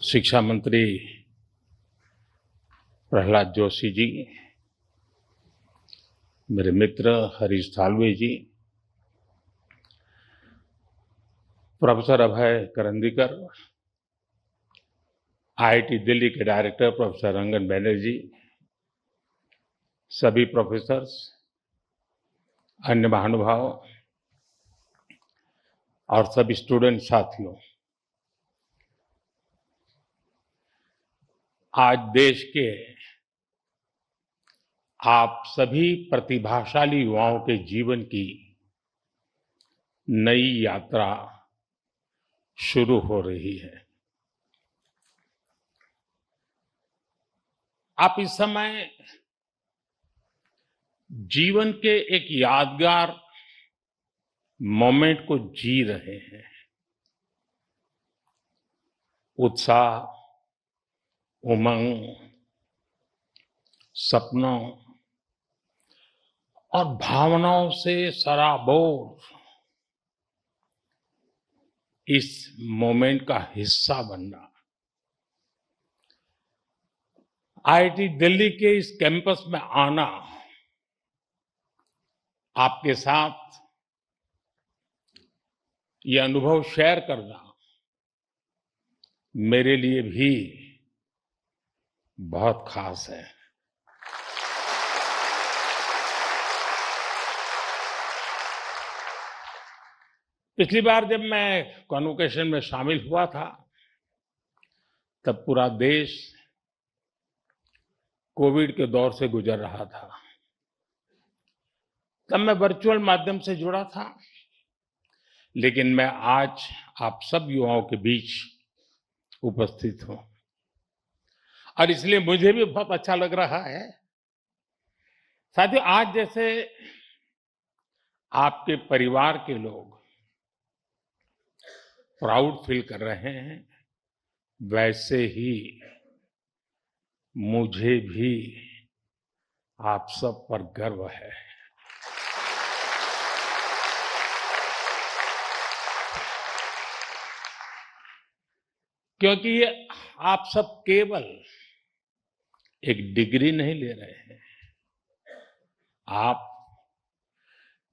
शिक्षा मंत्री प्रहलाद जोशी जी, मेरे मित्र हरीश साल्वे जी, प्रोफेसर अभय करंदीकर, आईआईटी दिल्ली के डायरेक्टर प्रोफेसर रंगन बैनर्जी, सभी प्रोफेसर्स, अन्य महानुभाव और सभी स्टूडेंट साथियों, आज देश के आप सभी प्रतिभाशाली युवाओं के जीवन की नई यात्रा शुरू हो रही है। आप इस समय जीवन के एक यादगार मोमेंट को जी रहे हैं। उत्साह, उमंग, सपनों और भावनाओं से सराबोर इस मोमेंट का हिस्सा बनना, आईआईटी दिल्ली के इस कैंपस में आना, आपके साथ ये अनुभव शेयर करना मेरे लिए भी बहुत खास है। पिछली बार जब मैं कॉन्वोकेशन में शामिल हुआ था, तब पूरा देश कोविड के दौर से गुजर रहा था। तब मैं वर्चुअल माध्यम से जुड़ा था, लेकिन मैं आज आप सब युवाओं के बीच उपस्थित हूं और इसलिए मुझे भी बहुत अच्छा लग रहा है। साथियों, आज जैसे आपके परिवार के लोग प्राउड फील कर रहे हैं, वैसे ही मुझे भी आप सब पर गर्व है। क्योंकि ये आप सब केवल एक डिग्री नहीं ले रहे हैं, आप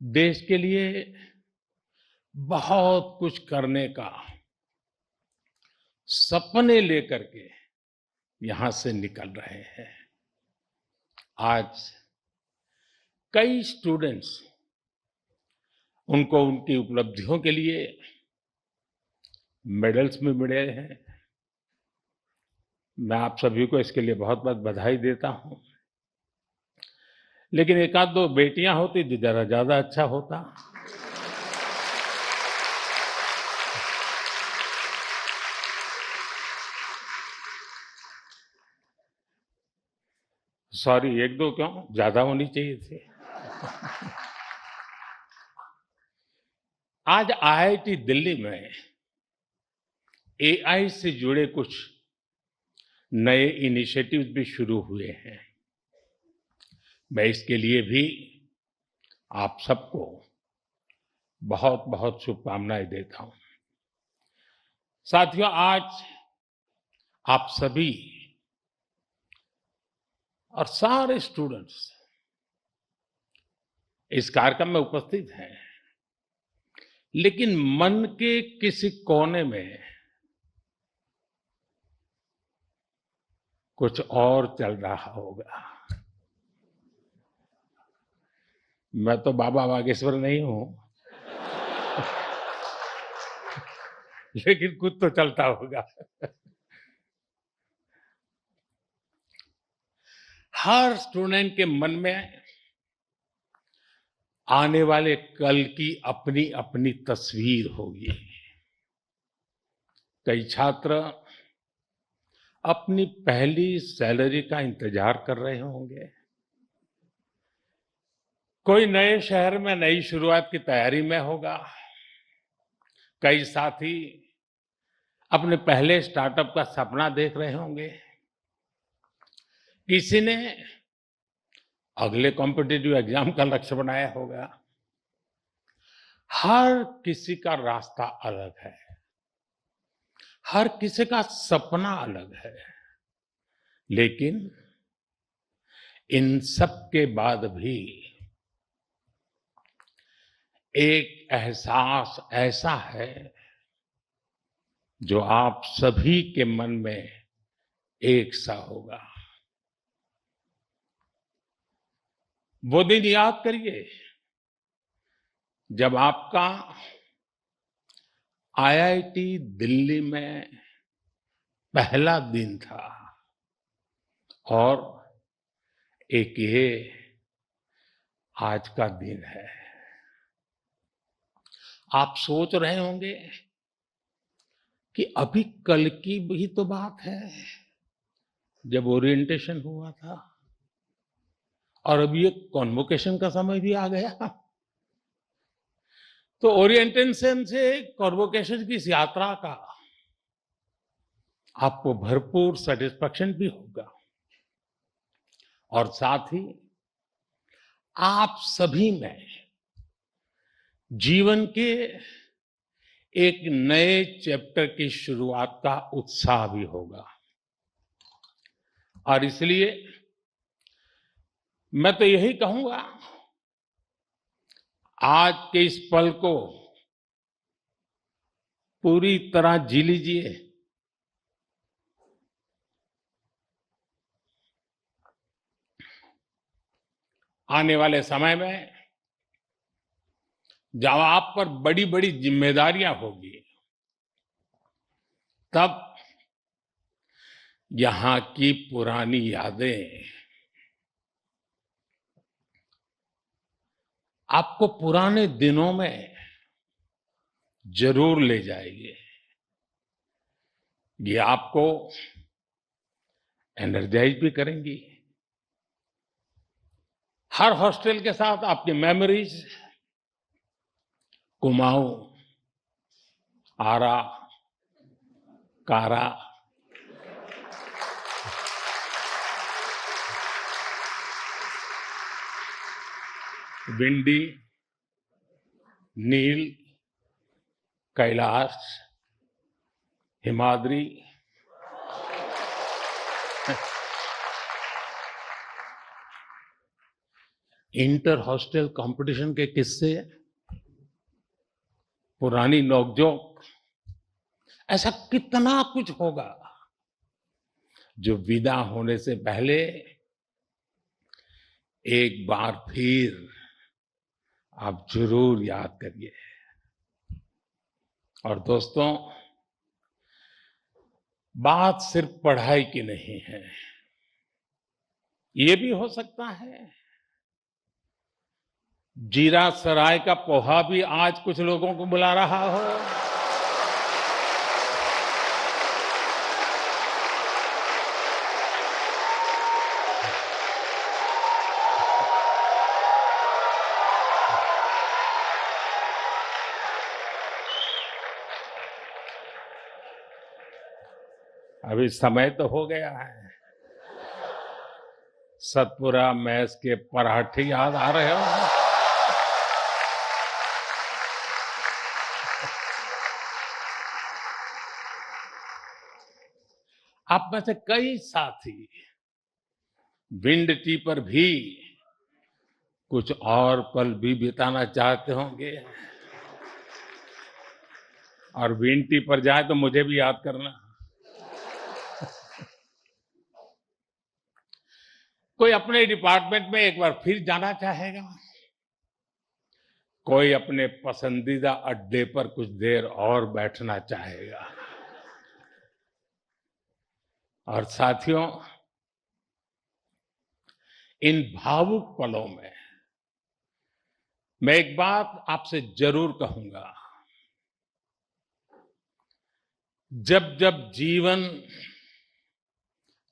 देश के लिए बहुत कुछ करने का सपने लेकर के यहां से निकल रहे हैं। आज कई स्टूडेंट्स उनको उनकी उपलब्धियों के लिए मेडल्स में मिले हैं। मैं आप सभी को इसके लिए बहुत बहुत बधाई देता हूं। लेकिन एक आध दो बेटियां होती तो जरा ज्यादा अच्छा होता। सॉरी, एक दो क्यों, ज्यादा होनी चाहिए थी। आज आईआईटी दिल्ली में एआई से जुड़े कुछ नए इनिशिएटिव्स भी शुरू हुए हैं। मैं इसके लिए भी आप सबको बहुत बहुत शुभकामनाएं देता हूं। साथियों, आज आप सभी और सारे स्टूडेंट्स इस कार्यक्रम में उपस्थित हैं, लेकिन मन के किसी कोने में कुछ और चल रहा होगा। मैं तो बाबा बागेश्वर नहीं हूं, लेकिन कुछ तो चलता होगा। हर स्टूडेंट के मन में आने वाले कल की अपनी अपनी तस्वीर होगी। कई छात्र अपनी पहली सैलरी का इंतजार कर रहे होंगे, कोई नए शहर में नई शुरुआत की तैयारी में होगा, कई साथी अपने पहले स्टार्टअप का सपना देख रहे होंगे, किसी ने अगले कॉम्पिटिटिव एग्जाम का लक्ष्य बनाया होगा। हर किसी का रास्ता अलग है, हर किसी का सपना अलग है, लेकिन इन सब के बाद भी एक एहसास ऐसा है जो आप सभी के मन में एक सा होगा। वो दिन याद करिए जब आपका आईआईटी दिल्ली में पहला दिन था और एक ये आज का दिन है। आप सोच रहे होंगे कि अभी कल की भी तो बात है जब ओरिएंटेशन हुआ था और अभी एक कॉन्वोकेशन का समय भी आ गया। तो ओरिएंटेशन से कॉन्वोकेशन की इस यात्रा का आपको भरपूर सेटिस्फैक्शन भी होगा और साथ ही आप सभी में जीवन के एक नए चैप्टर की शुरुआत का उत्साह भी होगा। और इसलिए मैं तो यही कहूंगा, आज के इस पल को पूरी तरह जी लीजिए। आने वाले समय में जब आप पर बड़ी बड़ी जिम्मेदारियां होगी, तब यहां की पुरानी यादें आपको पुराने दिनों में जरूर ले जाएगी। ये आपको एनर्जाइज भी करेंगी। हर हॉस्टल के साथ आपकी मेमोरीज कुमाऊं, आरा, कारा, विंडी, नील, Kailash, Himadri, inter hostel competition के किस्से, पुरानी नोकझोंक, ऐसा कितना कुछ होगा जो विदा होने से पहले एक बार फिर आप जरूर याद करिए। और दोस्तों, बात सिर्फ पढ़ाई की नहीं है। ये भी हो सकता है जीरा सराय का पोहा भी आज कुछ लोगों को बुला रहा हो। अभी समय तो हो गया है। सतपुरा मैस के पराठे याद आ रहे हो? आप में से कई साथी विंड टी पर भी कुछ और पल भी बिताना चाहते होंगे, और विंड टी पर जाए तो मुझे भी याद करना। कोई अपने डिपार्टमेंट में एक बार फिर जाना चाहेगा, कोई अपने पसंदीदा अड्डे पर कुछ देर और बैठना चाहेगा। और साथियों, इन भावुक पलों में मैं एक बात आपसे जरूर कहूंगा। जब जब जीवन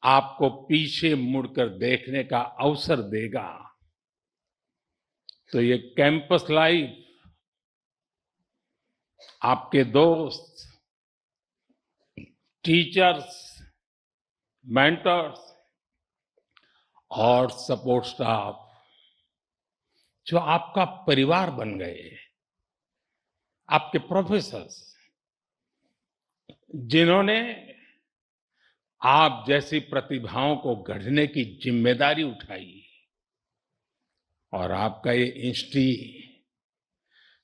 आपको पीछे मुड़कर देखने का अवसर देगा, तो ये कैंपस लाइफ आपके दोस्त, टीचर्स, मेंटर्स और सपोर्ट स्टाफ जो आपका परिवार बन गए, आपके प्रोफेसर्स, जिन्होंने आप जैसी प्रतिभाओं को गढ़ने की जिम्मेदारी उठाई और आपका ये इंस्टीट्यूट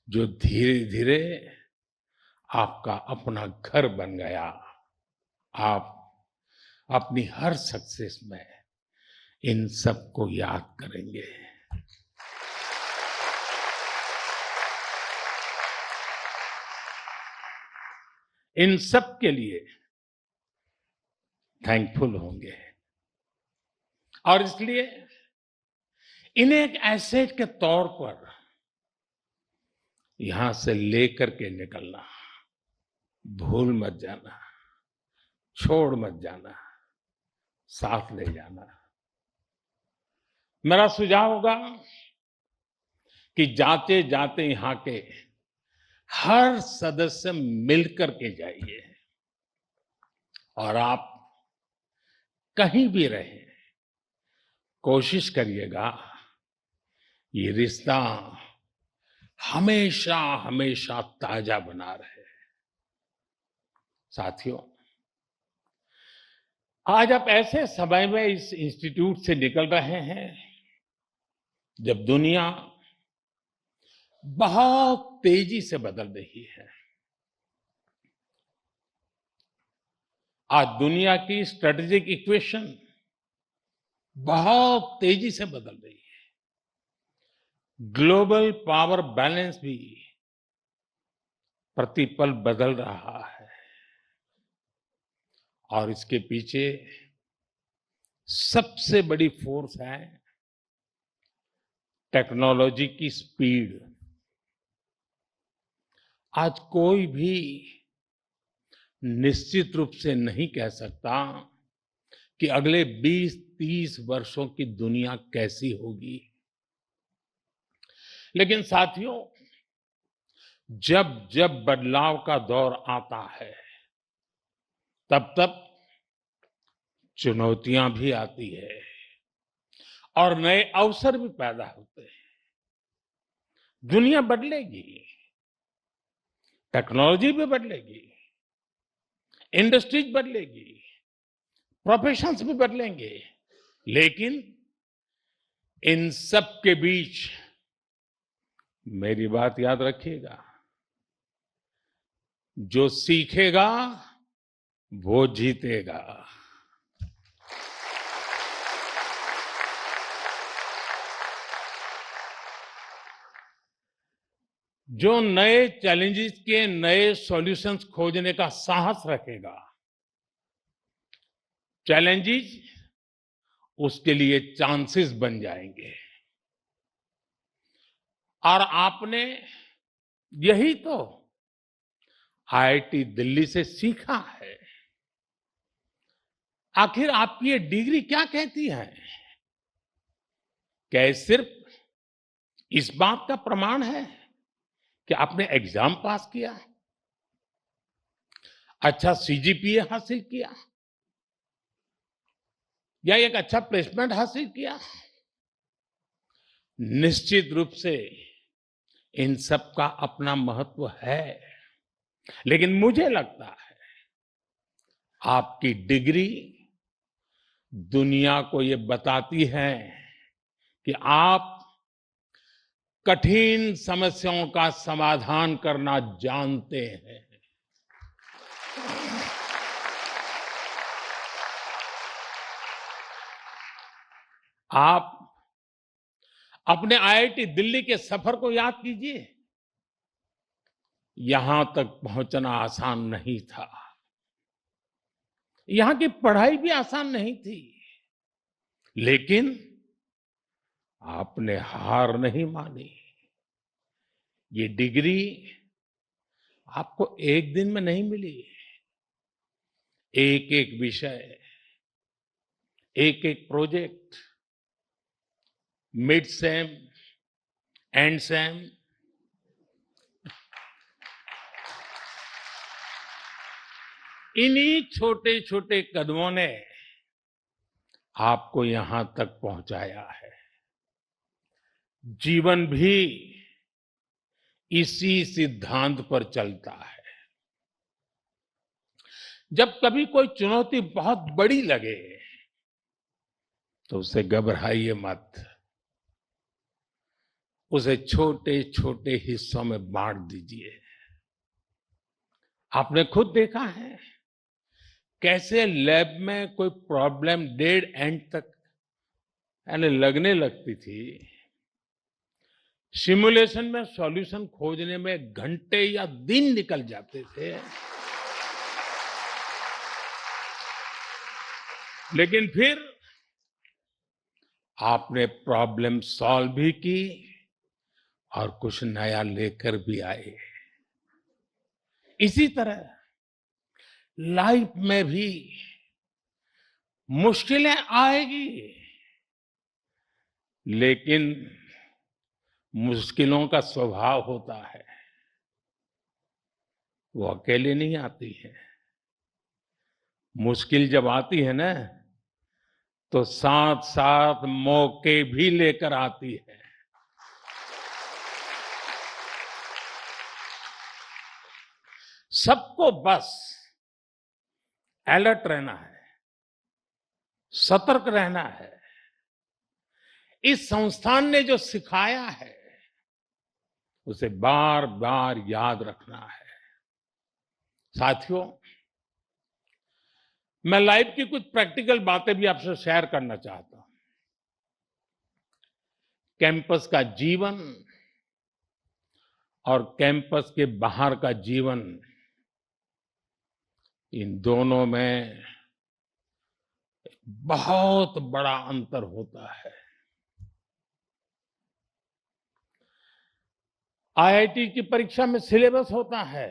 जो धीरे धीरे आपका अपना घर बन गया। आप अपनी हर सक्सेस में इन सबको याद करेंगे। इन सब के लिए थैंकफुल होंगे और इसलिए इन्हें एक एसेट के तौर पर यहां से लेकर के निकलना, भूल मत जाना, छोड़ मत जाना, साथ ले जाना। मेरा सुझाव होगा कि जाते जाते यहां के हर सदस्य मिलकर के जाइए और आप कहीं भी रहें, कोशिश करिएगा ये रिश्ता हमेशा हमेशा ताजा बना रहे। साथियों, आज आप ऐसे समय में इस इंस्टीट्यूट से निकल रहे हैं जब दुनिया बहुत तेजी से बदल रही है। आज दुनिया की स्ट्रेटेजिक इक्वेशन बहुत तेजी से बदल रही है। ग्लोबल पावर बैलेंस भी प्रतिपल बदल रहा है और इसके पीछे सबसे बड़ी फोर्स है टेक्नोलॉजी की स्पीड। आज कोई भी निश्चित रूप से नहीं कह सकता कि अगले 20-30 वर्षों की दुनिया कैसी होगी। लेकिन साथियों, जब जब बदलाव का दौर आता है तब तब चुनौतियां भी आती है और नए अवसर भी पैदा होते हैं। दुनिया बदलेगी, टेक्नोलॉजी भी बदलेगी, इंडस्ट्रीज बदलेगी, प्रोफेशंस भी बदलेंगे, लेकिन इन सब के बीच मेरी बात याद रखिएगा, जो सीखेगा वो जीतेगा। जो नए चैलेंजेस के नए सॉल्यूशंस खोजने का साहस रखेगा, चैलेंजेस उसके लिए चांसेस बन जाएंगे। और आपने यही तो आईआईटी दिल्ली से सीखा है। आखिर आपकी ये डिग्री क्या कहती है? क्या ये सिर्फ इस बात का प्रमाण है कि आपने एग्जाम पास किया, अच्छा सीजीपीए हासिल किया या एक अच्छा प्लेसमेंट हासिल किया? निश्चित रूप से इन सब का अपना महत्व है, लेकिन मुझे लगता है आपकी डिग्री दुनिया को ये बताती है कि आप कठिन समस्याओं का समाधान करना जानते हैं। आप अपने आईआईटी दिल्ली के सफर को याद कीजिए। यहां तक पहुंचना आसान नहीं था, यहां की पढ़ाई भी आसान नहीं थी, लेकिन आपने हार नहीं मानी। ये डिग्री आपको एक दिन में नहीं मिली। एक एक विषय, एक एक project, mid sem, and same, इन्हीं छोटे छोटे कदमों ने आपको यहां तक पहुंचाया है। जीवन भी इसी सिद्धांत पर चलता है। जब कभी कोई चुनौती बहुत बड़ी लगे तो उससे घबराइए मत, उसे छोटे छोटे हिस्सों में बांट दीजिए। आपने खुद देखा है कैसे लैब में कोई प्रॉब्लम डेड एंड तक यानी लगने लगती थी, सिमुलेशन में सॉल्यूशन खोजने में घंटे या दिन निकल जाते थे, लेकिन फिर आपने प्रॉब्लम सॉल्व भी की और कुछ नया लेकर भी आए। इसी तरह लाइफ में भी मुश्किलें आएगी, लेकिन मुश्किलों का स्वभाव होता है, वो अकेले नहीं आती है। मुश्किल जब आती है ना, तो साथ साथ मौके भी लेकर आती है। सबको बस अलर्ट रहना है, सतर्क रहना है। इस संस्थान ने जो सिखाया है उसे बार बार याद रखना है। साथियों, मैं लाइफ की कुछ प्रैक्टिकल बातें भी आपसे शेयर करना चाहता हूं। कैंपस का जीवन और कैंपस के बाहर का जीवन, इन दोनों में बहुत बड़ा अंतर होता है। आईआईटी की परीक्षा में सिलेबस होता है,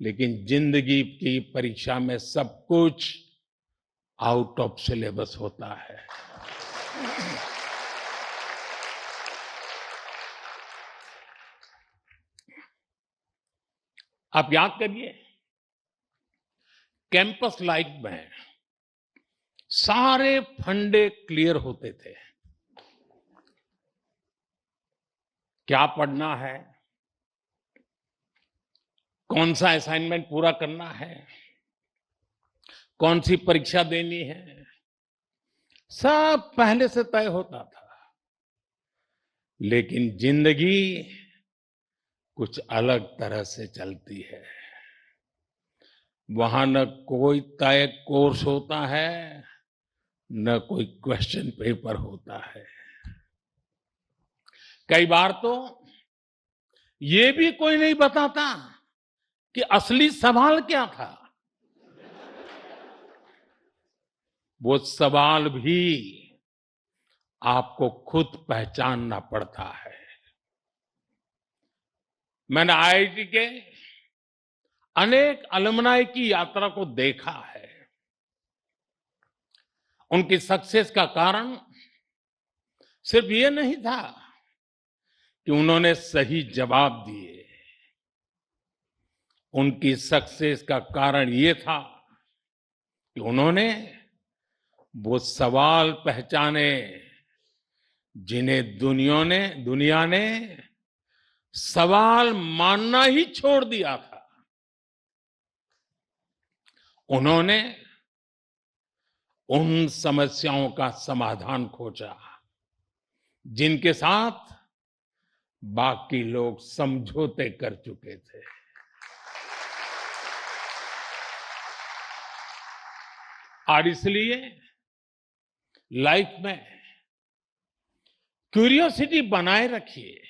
लेकिन जिंदगी की परीक्षा में सब कुछ आउट ऑफ सिलेबस होता है। आप याद करिए, कैंपस लाइफ में सारे फंडे क्लियर होते थे। क्या पढ़ना है, कौन सा असाइनमेंट पूरा करना है, कौन सी परीक्षा देनी है, सब पहले से तय होता था। लेकिन जिंदगी कुछ अलग तरह से चलती है। वहां न कोई तय कोर्स होता है, न कोई क्वेश्चन पेपर होता है। कई बार तो ये भी कोई नहीं बताता कि असली सवाल क्या था। वो सवाल भी आपको खुद पहचानना पड़ता है। मैंने आईआईटी के अनेक अलुमनाई की यात्रा को देखा है। उनकी सक्सेस का कारण सिर्फ ये नहीं था कि उन्होंने सही जवाब दिए। उनकी सक्सेस का कारण ये था कि उन्होंने वो सवाल पहचाने जिन्हें दुनिया ने सवाल मानना ही छोड़ दिया था। उन्होंने उन समस्याओं का समाधान खोजा जिनके साथ बाकी लोग समझौते कर चुके थे। और इसलिए लाइफ में क्यूरियोसिटी बनाए रखिए,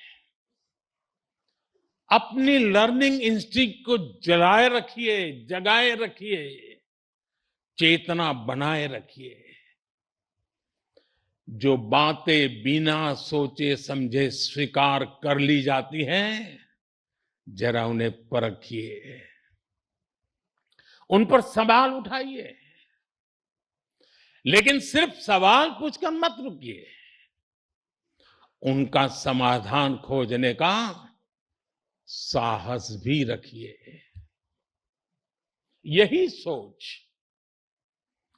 अपनी लर्निंग इंस्टिंक्ट को जगाए रखिए, चेतना बनाए रखिए। जो बातें बिना सोचे समझे स्वीकार कर ली जाती हैं, जरा उन्हें परखिए, उन पर सवाल उठाइए। लेकिन सिर्फ सवाल पूछकर मत रुकिए, उनका समाधान खोजने का साहस भी रखिए। यही सोच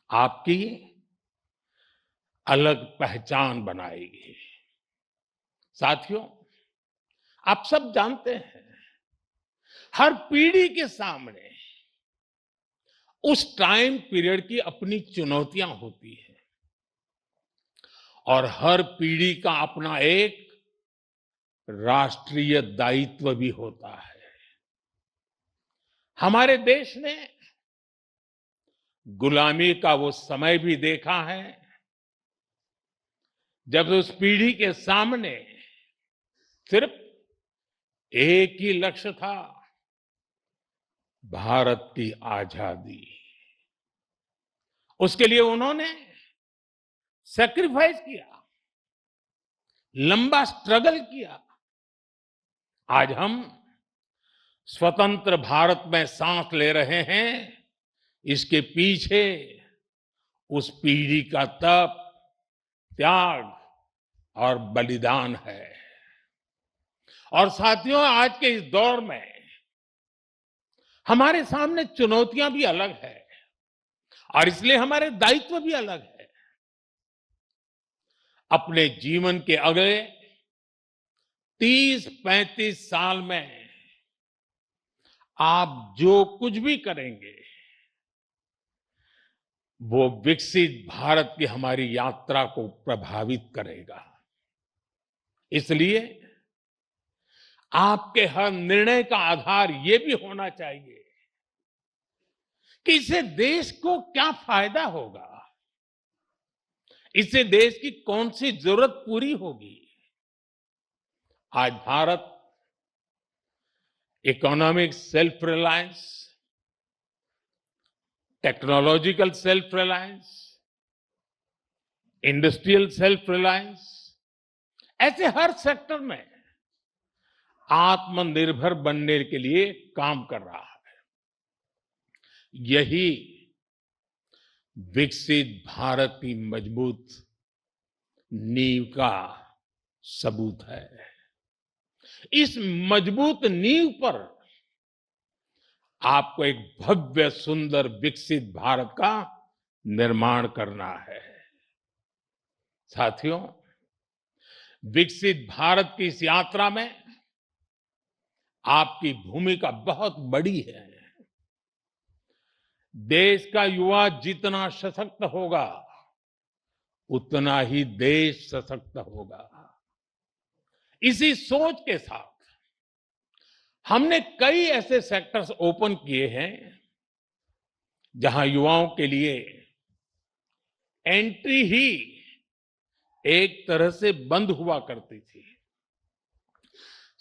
आपकी अलग पहचान बनाएगी। साथियों, आप सब जानते हैं, हर पीढ़ी के सामने उस टाइम पीरियड की अपनी चुनौतियां होती हैं और हर पीढ़ी का अपना एक राष्ट्रीय दायित्व भी होता है। हमारे देश ने गुलामी का वो समय भी देखा है जब उस पीढ़ी के सामने सिर्फ एक ही लक्ष्य था, भारत की आजादी। उसके लिए उन्होंने सैक्रिफाइस किया, लंबा स्ट्रगल किया। आज हम स्वतंत्र भारत में सांस ले रहे हैं, इसके पीछे उस पीढ़ी का तप, त्याग और बलिदान है। और साथियों, आज के इस दौर में हमारे सामने चुनौतियां भी अलग है और इसलिए हमारे दायित्व भी अलग है। अपने जीवन के अगले 30-35 साल में आप जो कुछ भी करेंगे वो विकसित भारत की हमारी यात्रा को प्रभावित करेगा। इसलिए आपके हर निर्णय का आधार ये भी होना चाहिए कि इससे देश को क्या फायदा होगा, इससे देश की कौन सी जरूरत पूरी होगी। आज Bharat economic self reliance, technological self reliance, industrial self reliance, ऐसे हर सेक्टर में आत्मनिर्भर बनने के लिए काम कर रहा है। यही विकसित भारत की मजबूत नींव का सबूत है। इस मजबूत नींव पर आपको एक भव्य, सुंदर, विकसित भारत का निर्माण करना है। साथियों, विकसित भारत की इस यात्रा में आपकी भूमिका बहुत बड़ी है। देश का युवा जितना सशक्त होगा, उतना ही देश सशक्त होगा। इसी सोच के साथ हमने कई ऐसे सेक्टर्स ओपन किए हैं जहां युवाओं के लिए एंट्री ही एक तरह से बंद हुआ करती थी।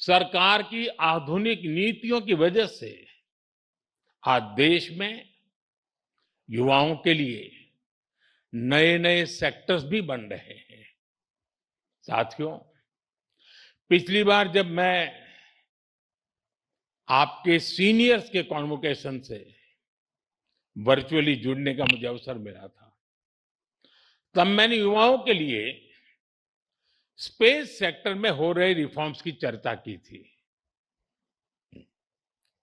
सरकार की आधुनिक नीतियों की वजह से आज देश में युवाओं के लिए नए नए सेक्टर्स भी बन रहे हैं। साथियों, पिछली बार जब मैं आपके सीनियर्स के कॉन्वोकेशन से वर्चुअली जुड़ने का मुझे अवसर मिला था, तब मैंने युवाओं के लिए स्पेस सेक्टर में हो रहे रिफॉर्म्स की चर्चा की थी।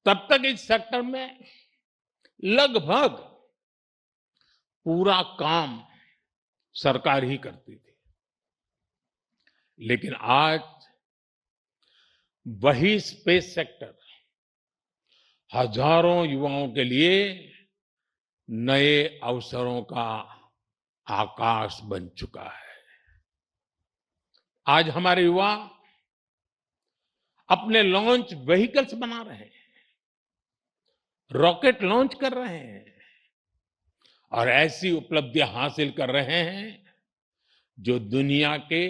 तब तक इस सेक्टर में लगभग पूरा काम सरकार ही करती थी, लेकिन आज वही स्पेस सेक्टर हजारों युवाओं के लिए नए अवसरों का आकाश बन चुका है। आज हमारे युवा अपने लॉन्च व्हीकल्स बना रहे हैं, रॉकेट लॉन्च कर रहे हैं और ऐसी उपलब्धियां हासिल कर रहे हैं जो दुनिया के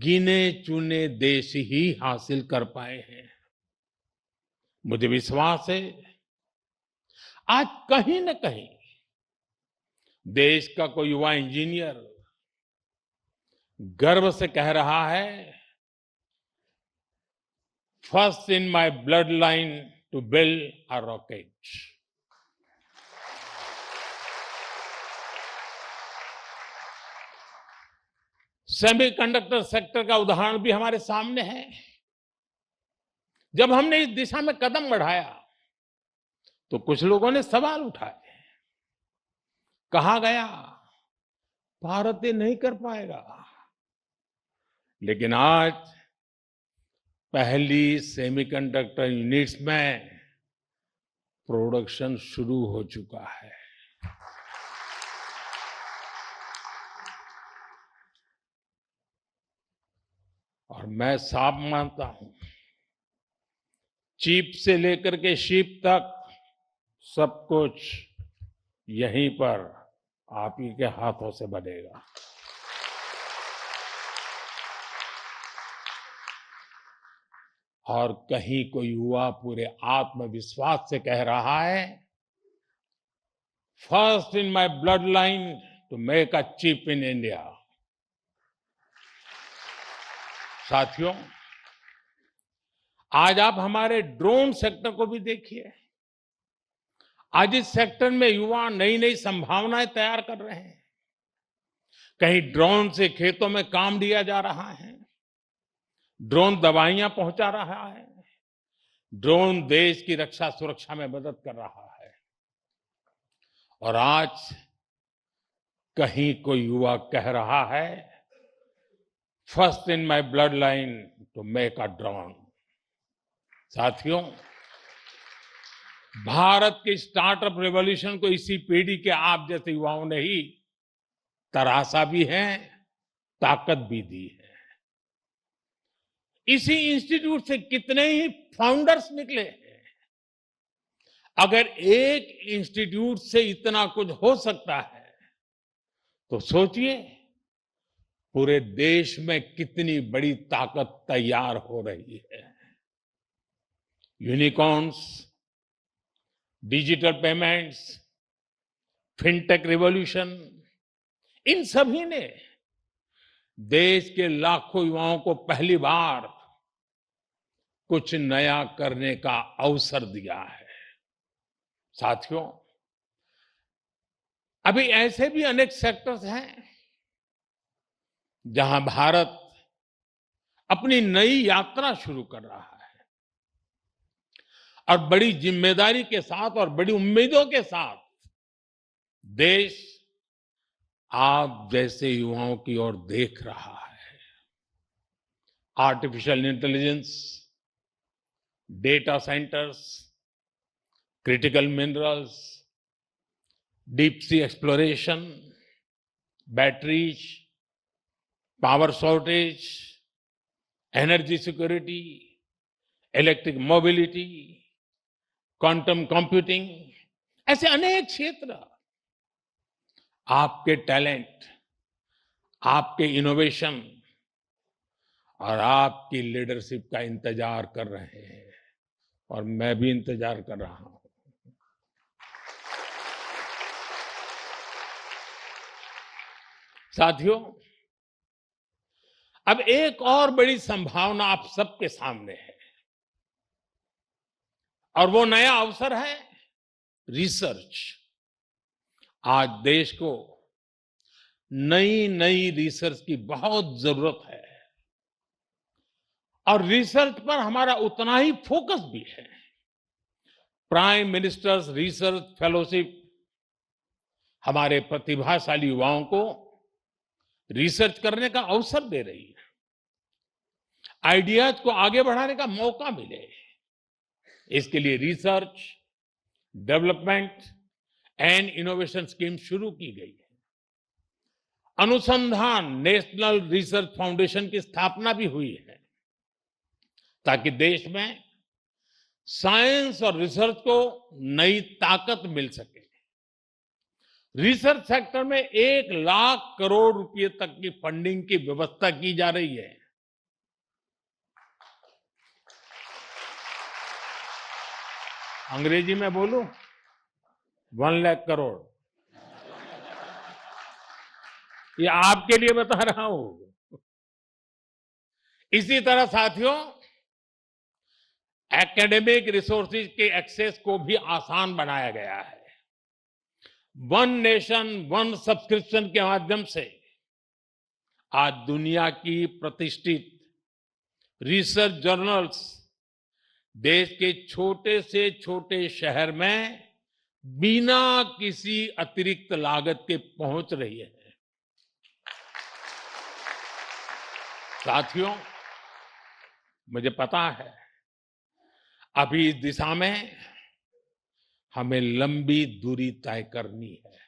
गिने चुने देश ही हासिल कर पाए हैं। मुझे विश्वास है आज कहीं न कहीं देश का कोई युवा इंजीनियर गर्व से कह रहा है, first in my bloodline to build a rocket. Semiconductor sector का उदाहरण भी हमारे सामने है। जब हमने इस दिशा में कदम बढ़ाया तो कुछ लोगों ने सवाल उठाए। कहा गया भारत ये नहीं कर पाएगा, लेकिन आज पहली सेमीकंडक्टर यूनिट्स में प्रोडक्शन शुरू हो चुका है। और मैं साफ मानता हूं, चिप से लेकर के शिप तक सब कुछ यहीं पर आप ही के हाथों से बनेगा। और कहीं कोई युवा पूरे आत्मविश्वास से कह रहा है, first in my bloodline to make a chip in India. साथियों, आज आप हमारे ड्रोन सेक्टर को भी देखिए। आज इस सेक्टर में युवा नई नई संभावनाएं तैयार कर रहे हैं। कहीं ड्रोन से खेतों में काम लिया जा रहा है, ड्रोन दवाइयां पहुंचा रहा है, ड्रोन देश की रक्षा सुरक्षा में मदद कर रहा है। और आज कहीं कोई युवा कह रहा है, first in my bloodline to make a drone. साथियों, भारत के स्टार्टअप रेवोल्यूशन को इसी पीढ़ी के आप जैसे युवाओं ने ही तराशा भी है, ताकत भी दी है। इसी इंस्टीट्यूट से कितने ही फाउंडर्स निकले हैं। अगर एक इंस्टीट्यूट से इतना कुछ हो सकता है, तो सोचिए पूरे देश में कितनी बड़ी ताकत तैयार हो रही है। Unicorns, digital payments, fintech revolution, इन सभी ने देश के लाखों युवाओं को पहली बार कुछ नया करने का अवसर दिया है। साथियों, अभी ऐसे भी अनेक सेक्टर्स हैं जहां भारत अपनी नई यात्रा शुरू कर रहा है और बड़ी जिम्मेदारी के साथ और बड़ी उम्मीदों के साथ देश आप जैसे युवाओं की ओर देख रहा है। Artificial intelligence, data centres, critical minerals, deep sea exploration, batteries, power shortage, energy security, electric mobility, quantum computing, ऐसे अनेक क्षेत्र आपके टैलेंट, आपके इनोवेशन और आपकी लीडरशिप का इंतजार कर रहे हैं। और मैं भी इंतजार कर रहा हूं। साथियों, अब एक और बड़ी संभावना आप सबके सामने है और वो नया अवसर है रिसर्च। आज देश को नई नई रिसर्च की बहुत जरूरत है और रिसर्च पर हमारा उतना ही फोकस भी है। प्राइम मिनिस्टर्स रिसर्च फेलोशिप हमारे प्रतिभाशाली युवाओं को रिसर्च करने का अवसर दे रही है, आइडियाज को आगे बढ़ाने का मौका मिले, इसके लिए research, development and innovation scheme शुरू की गई है। अनुसंधान नेशनल रिसर्च फाउंडेशन की स्थापना भी हुई है ताकि देश में साइंस और रिसर्च को नई ताकत मिल सके। रिसर्च सेक्टर में 1,00,000 करोड़ रुपए तक की फंडिंग की व्यवस्था की जा रही है। अंग्रेजी में बोलूं, 1,00,000 करोड़। ये आपके लिए बता रहा हूं। इसी तरह साथियों, एकेडमिक रिसोर्सेज के एक्सेस को भी आसान बनाया गया है। वन नेशन वन सब्सक्रिप्शन के माध्यम से आज दुनिया की प्रतिष्ठित रिसर्च जर्नल्स देश के छोटे से छोटे शहर में बिना किसी अतिरिक्त लागत के पहुंच रही है। साथियों, मुझे पता है अभी इस दिशा में हमें लंबी दूरी तय करनी है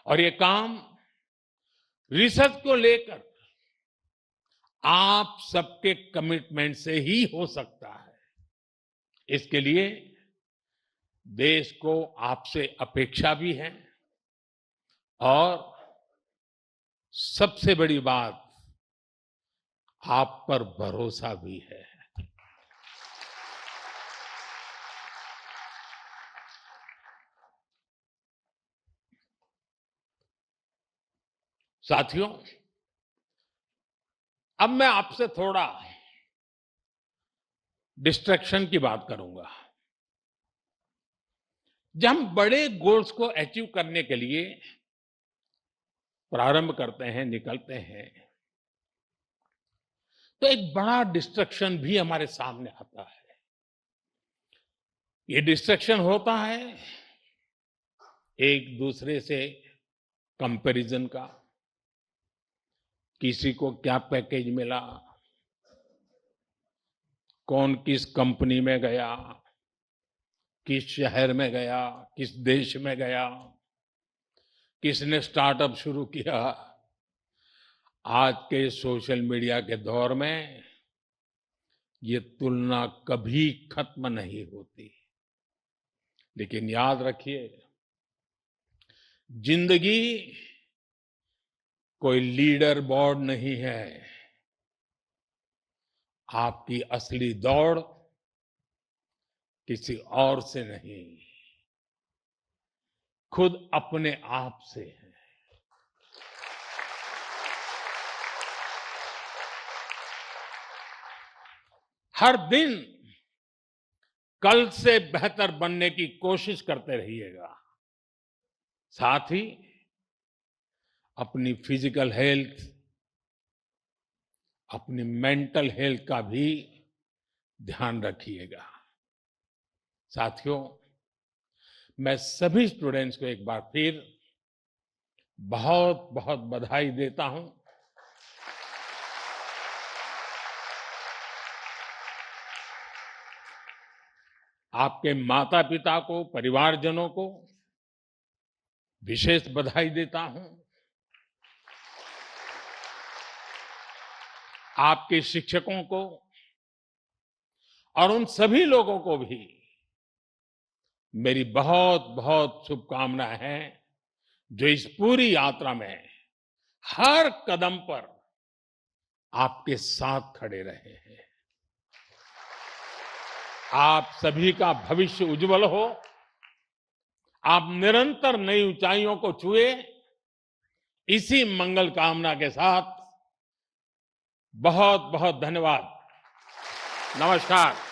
और ये काम रिसर्च को लेकर आप सबके कमिटमेंट से ही हो सकता है। इसके लिए देश को आपसे अपेक्षा भी है और सबसे बड़ी बात आप पर भरोसा भी है। साथियों, अब मैं आपसे थोड़ा डिस्ट्रैक्शन की बात करूंगा। जब हम बड़े गोल्स को अचीव करने के लिए प्रारंभ करते हैं, निकलते हैं, तो एक बड़ा डिस्ट्रैक्शन भी हमारे सामने आता है। ये डिस्ट्रैक्शन होता है एक दूसरे से कंपैरिजन का। किसी को क्या पैकेज मिला, कौन किस कंपनी में गया, किस शहर में गया, किस देश में गया, किसने स्टार्टअप शुरू किया। आज के सोशल मीडिया के दौर में ये तुलना कभी खत्म नहीं होती। लेकिन याद रखिए, जिंदगी कोई लीडर बोर्ड नहीं है। आपकी असली दौड़ किसी और से नहीं, खुद अपने आप से है। हर दिन कल से बेहतर बनने की कोशिश करते रहिएगा। साथ ही अपनी फिजिकल हेल्थ, अपनी मेंटल हेल्थ का भी ध्यान रखिएगा। साथियों, मैं सभी स्टूडेंट्स को एक बार फिर बहुत बहुत बधाई देता हूं। आपके माता पिता को, परिवारजनों को विशेष बधाई देता हूं। आपके शिक्षकों को और उन सभी लोगों को भी मेरी बहुत बहुत शुभकामनाएं हैं जो इस पूरी यात्रा में हर कदम पर आपके साथ खड़े रहे हैं। आप सभी का भविष्य उज्जवल हो। आप निरंतर नई ऊंचाइयों को छुए, इसी मंगल कामना के साथ बहुत बहुत धन्यवाद। नमस्कार।